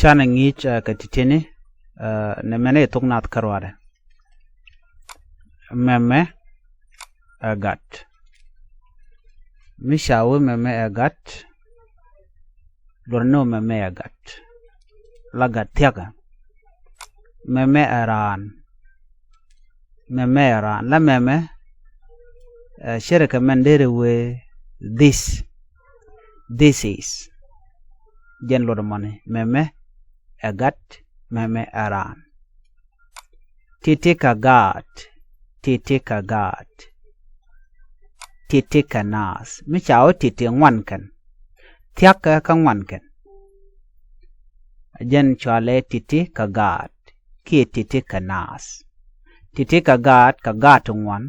chana ngich katitini nemene Thok Nath karware meme agat mishawe meme agat lorno meme agat lagat tiaga meme aran la meme shirika mandere we this is gen lo money meme agat meme aran titika nas michao titi ngwanken tiaka ka ngwanken jen chale titi kagat ki titi nas titi kagat ngwan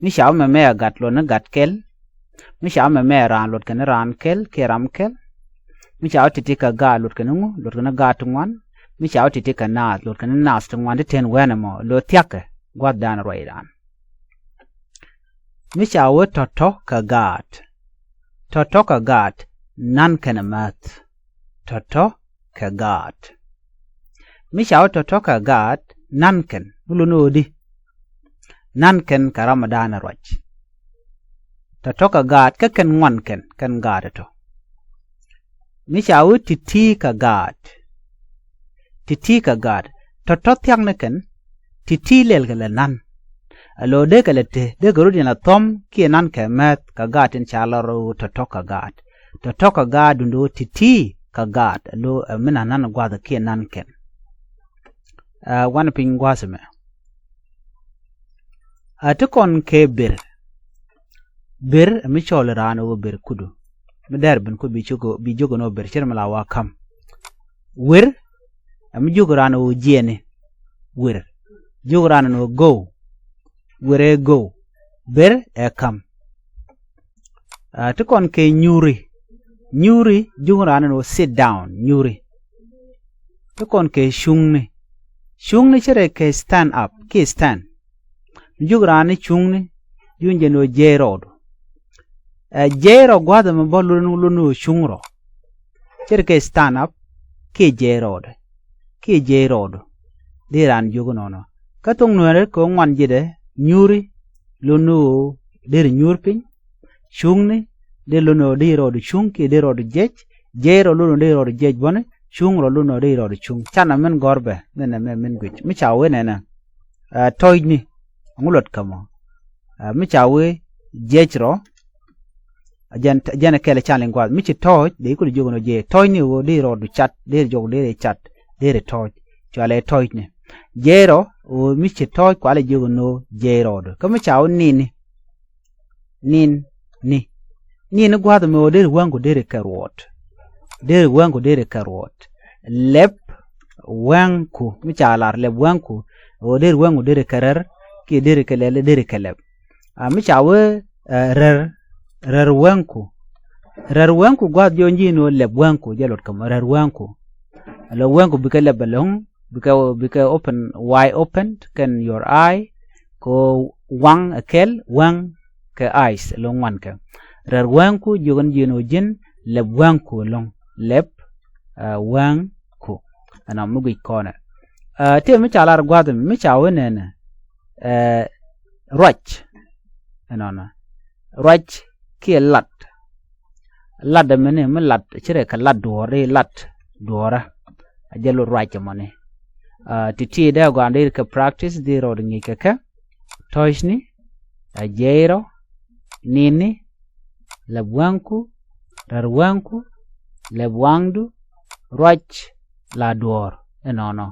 michao meme agat lo na gat kel michao meme ran lo ken ran kel ke ram kel michao titi kagat lo ken ngu lo ken gat ngwan michao titi nas lo ken nas ngwan de ten wenamo lo tiaka gwad dan roidan michao toto kagat nan ken math toto kagat michao toto kagat nan ken ulunodi nan ken karamadan roj toto kagat ka ken ngwan ken gadato michao titi kagat toto tyang ne ken titi lel gele nan alo de gele te de gorudi na tom ki nan ke met kagat in chalaro toto kagat ndo titi kagat alo mina nan gwada ki nan ken wan pin gwasme atukon ke bir mi chol rano bir kudu der bin ko bi jogo no bir chermala wa kam wir mi jogo rano jene wir jogo rano no go were go bir e kam tukon ke nyuri jogo rano no sit down nyuri tukon ke shungni chere ke stand up ke stand jogo rano chungni junje no jerodo jero gwada mo bolu no shungro chere ke stand up ke jerodo diran jogo nono katung nuere ko ngwan jide nyuri lono der nyurpin shungni de lono dirodo shungki dirodo jero lono dirodo bone shungro lono dirodo shung chana men gorbe nena men gwich mi chawe nena toyni ngulot kamo mi chawe jechro jana kele challenge gwad mi chi toj de ko jogo no je toyni wo dirodo chat der jogo der chat der toj chale toyni jero o mi chi toj kwale jogo no jerodo ko mi chawe ni gwad mo der wango der karwot lep wanku mi chalar lep wanku o der wango der karar ki der kelele der keleb mi chawe rer wanku gwad jonji no lep wanku jelot kam rer wanku lo wanku bikale balong bika open wide open can your eye ko wang akel wang ke eyes long wan ka rer wanku jogon jino jin lep wanku long lep wanku ana mugi kona te mi chalar gwad mi chawe nene roch anona roch ki lat mene me lat chere ka lat dora ajelo roch mone titi da go ande ka practice di ro ngi ka toishni ajero nini labwanku rarwanku labwangdu roch la dor enono